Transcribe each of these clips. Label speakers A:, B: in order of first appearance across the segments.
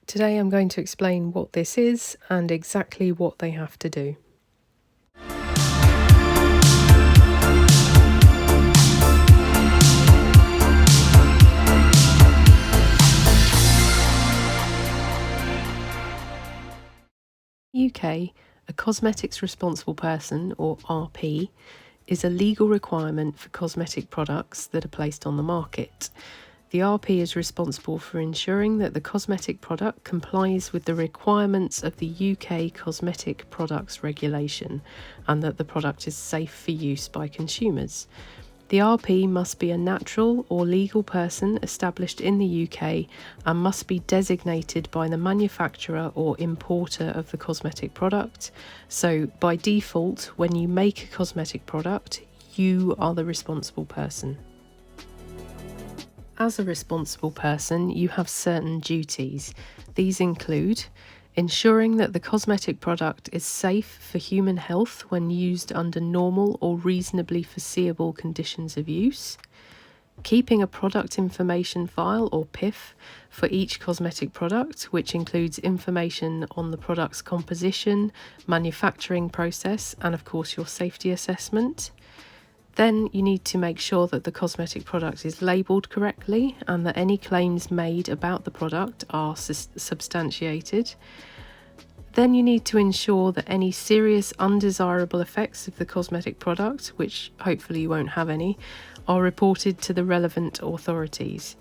A: Today I'm going to explain what this is and exactly what they have to do. UK, a Cosmetics Responsible Person, or RP, is a legal requirement for cosmetic products that are placed on the market. The RP is responsible for ensuring that the cosmetic product complies with the requirements of the UK Cosmetic Products Regulation and that the product is safe for use by consumers. The RP must be a natural or legal person established in the UK and must be designated by the manufacturer or importer of the cosmetic product. So, by default, when you make a cosmetic product, you are the responsible person. As a responsible person, you have certain duties. These include ensuring that the cosmetic product is safe for human health when used under normal or reasonably foreseeable conditions of use, keeping a product information file or PIF for each cosmetic product, which includes information on the product's composition, manufacturing process, and of course your safety assessment. Then you need to make sure that the cosmetic product is labelled correctly and that any claims made about the product are substantiated. Then you need to ensure that any serious undesirable effects of the cosmetic product, which hopefully you won't have any, are reported to the relevant authorities.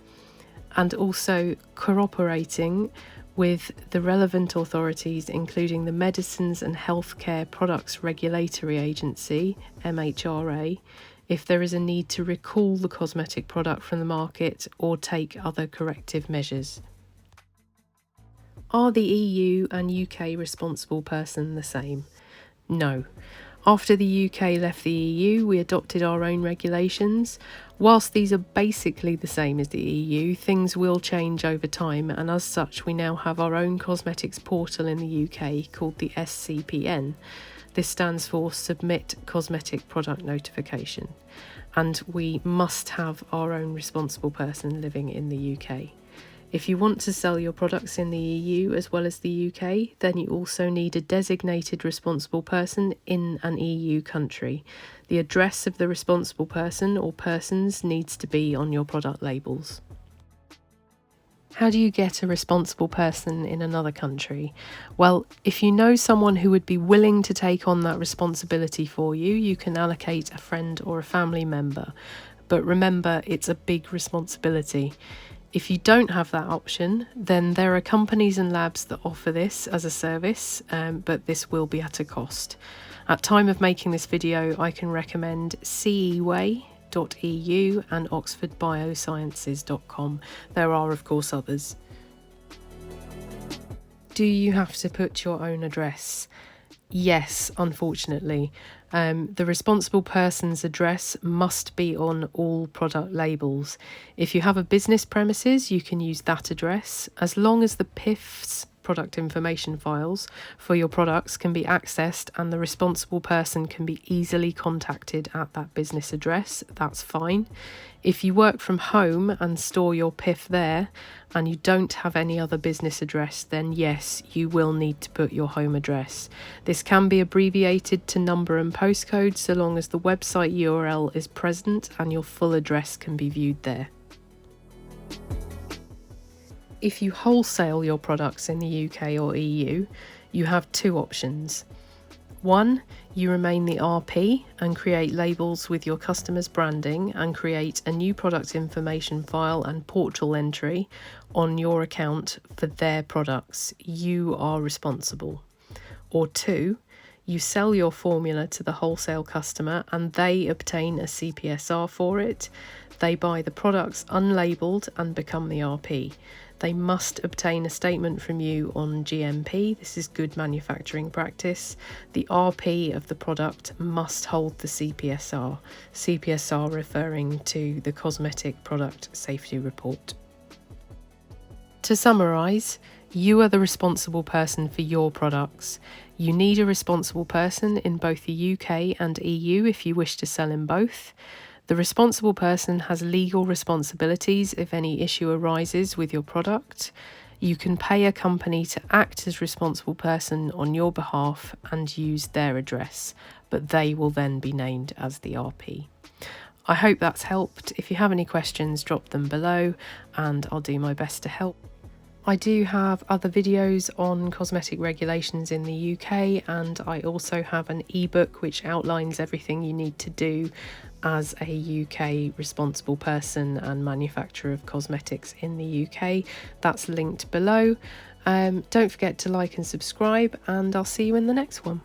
A: And also cooperating with the relevant authorities, including the Medicines and Healthcare Products Regulatory Agency, MHRA, if there is a need to recall the cosmetic product from the market or take other corrective measures. Are the EU and UK responsible person the same? No. After the UK left the EU, we adopted our own regulations. Whilst these are basically the same as the EU, things will change over time, and as such we now have our own cosmetics portal in the UK called the SCPN. This stands for Submit Cosmetic Product Notification, and we must have our own responsible person living in the UK. If you want to sell your products in the EU as well as the UK, then you also need a designated responsible person in an EU country. The address of the responsible person or persons needs to be on your product labels. How do you get a responsible person in another country? Well, if you know someone who would be willing to take on that responsibility for you, you can allocate a friend or a family member. But remember, it's a big responsibility. If you don't have that option, then there are companies and labs that offer this as a service, but this will be at a cost. At time of making this video, I can recommend ceway.eu and oxfordbiosciences.com. There are, of course, others. Do you have to put your own address? Yes, unfortunately. The responsible person's address must be on all product labels. If you have a business premises, you can use that address, as long as the PIFs, product information files, for your products can be accessed and the responsible person can be easily contacted at that business address, that's fine. If you work from home and store your PIF there and you don't have any other business address, then yes, you will need to put your home address. This can be abbreviated to number and postcode so long as the website URL is present and your full address can be viewed there. If you wholesale your products in the UK or EU, you have two options. One, you remain the RP and create labels with your customer's branding and create a new product information file and portal entry on your account for their products. You are responsible. Or two, you sell your formula to the wholesale customer and they obtain a CPSR for it. They buy the products unlabelled and become the RP. They must obtain a statement from you on GMP. This is good manufacturing practice. The RP of the product must hold the CPSR. CPSR referring to the Cosmetic Product Safety Report. To summarise, you are the responsible person for your products. You need a responsible person in both the UK and EU if you wish to sell in both. The responsible person has legal responsibilities if any issue arises with your product. You can pay a company to act as responsible person on your behalf and use their address, but they will then be named as the RP. I hope that's helped. If you have any questions, drop them below and I'll do my best to help. I do have other videos on cosmetic regulations in the UK, and I also have an ebook which outlines everything you need to do as a UK responsible person and manufacturer of cosmetics in the UK. That's linked below. Don't forget to like and subscribe, and I'll see you in the next one.